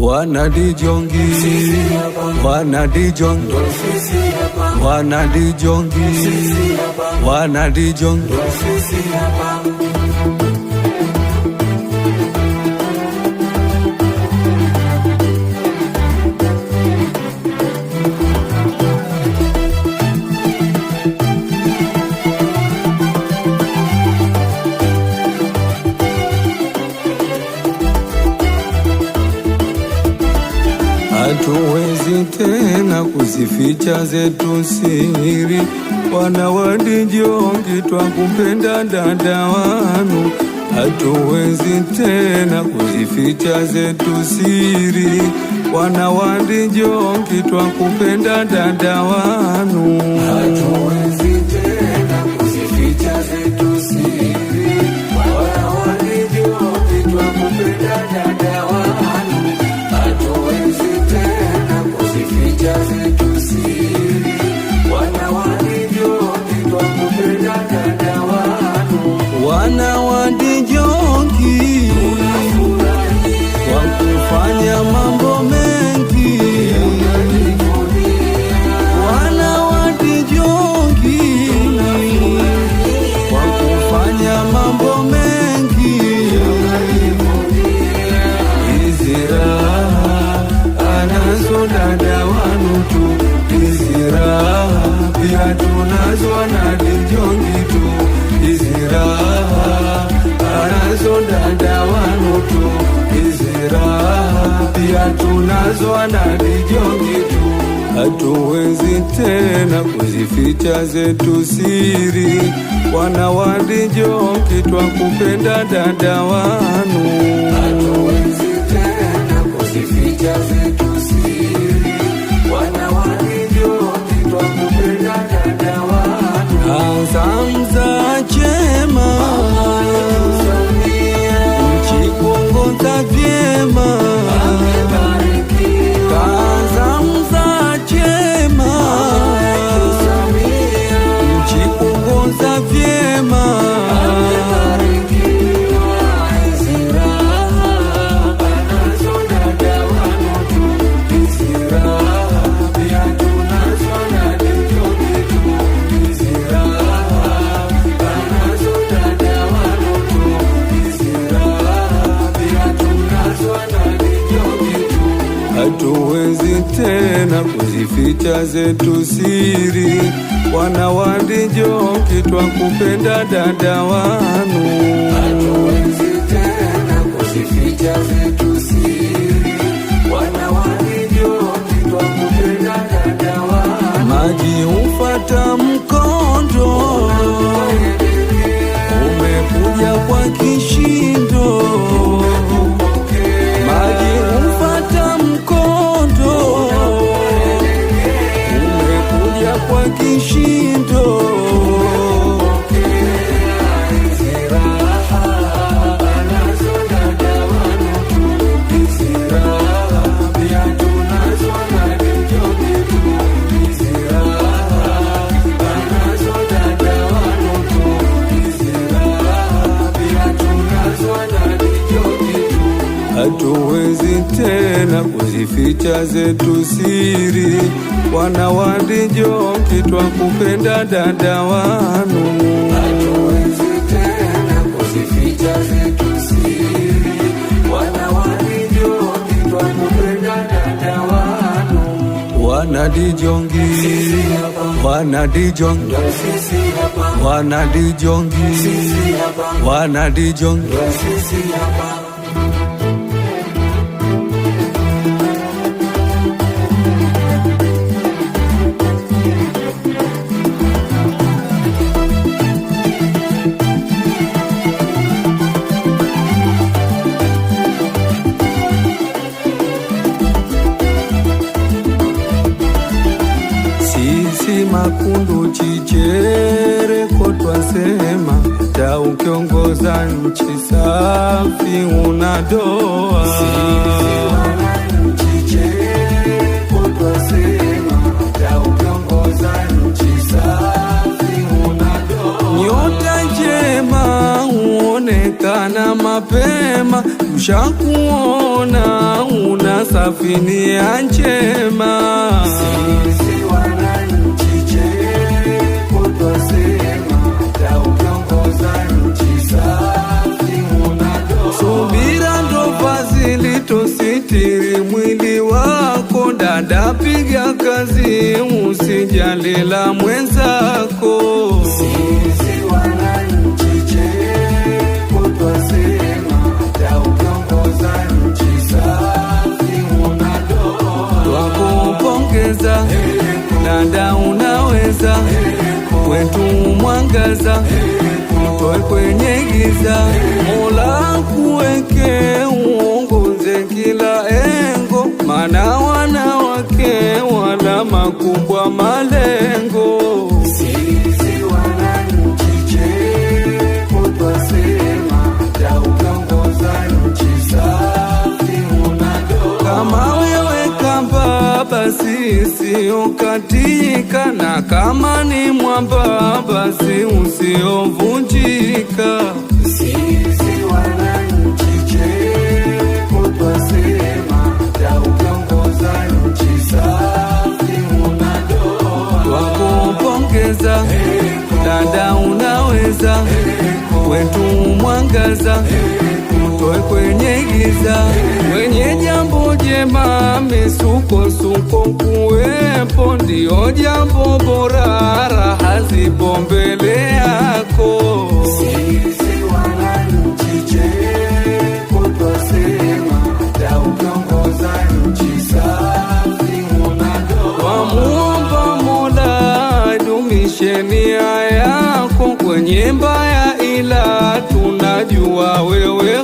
Wanadijongi, wanadijongi, wanadijongi, wanadijongi. Hatuwezi tena kuzificha zetu siri, Wanawadijongi twakupenda dada wanu. Hatuwezi tena kuzificha zetu siri, Wanawadijongi twakupenda dada wanu. Hatuwezi tena kuzificha zetu siri, Wanawadijongi twakupenda dada wanu. Wanawadijongi wakufanya mambo mengi, Wanawadijongi wakufanya mambo mengi. Hizi raha anazo dada wanu tu, hizi raha pia tunazo Wanadijongi tu. Hizi raha anazo dada wanu tu, hizi raha pia tunazo Wanadijongi tu. Hatuwezi tena kuzificha zetu siri, Wanawadijongi twakupenda dada wanu. Hatuwezi tena kuzificha zetu siri, Wanawadijongi twakupenda dada wanu. Azamza chema mchikuongoza vyema, Azamza chema mchikuongoza vyema. Hatuwezi tena kuzificha zetu siri, Wanawadijongi twakupenda dada wanu. Hatuwezi tena kuzificha zetu siri, Wanawadijongi twakupenda dada wanu. Maji hufata mkondo, umekuja kwa kishindo. Maji hufata mkondo, umekuja kwa kishindo. Hizi raha anazo dada wanu tu, hizi raha pia tunazo Wanadijongi tu. Hizi raha anazo dada wanu tu, hizi raha pia tunazo Wanadijongi tu. Hatuwezi tena kuzificha zetu siri, Wanawadijongi twakupenda dada wanu. Hatuwezi tena kuzificha zetu siri, Wanawadijongi twakupenda dada wanu. Wanadijongi, Wanadijongi, Wanadijongi, Wanadijongi. Makundu chichere kotwasema, hata ukiongoza nchi safi unadoa. Chichere kotwasema, hata ukiongoza nchi safi unadoa. Nyota njema huonekana mapema, ushakuona una safi nia njema. Sisi wananchi cheko twasema, utaongoza nchi safi unatoa. Subira ndo vazi litositiri mwili wako, dada piga kazi usijali la mwenzako. Sisi wananchi cheko twasema, utaongoza nchi safi unatoa. Twakupongeza dada, unaweza kwetu mwangaza, toe kwenye giza. Mola kuweke uongoze kila engo, maana wanawake wana makubwa malengo. Sisi wananchi cheko twasema, utaongoza nchi safi unatoa. Kama wewe kamba basi usiokatika, na kama ni mwamba basi usiovunjika. Sisi wananchi cheko twasema, utaongoza nchi safi unatoa. Twakupongeza dada, unaweza kwetu mwangaza, toe kwenye giza. Wenye jambo jema misukosuko kuwepo, ndio jambo bora, raha zipo mbele yako. Sisi wananchi cheko twasema, utaongoza nchi safi unatoa. Wamuomba Mola dumishe nia yako, kwenye mbaya ila tunajua wewe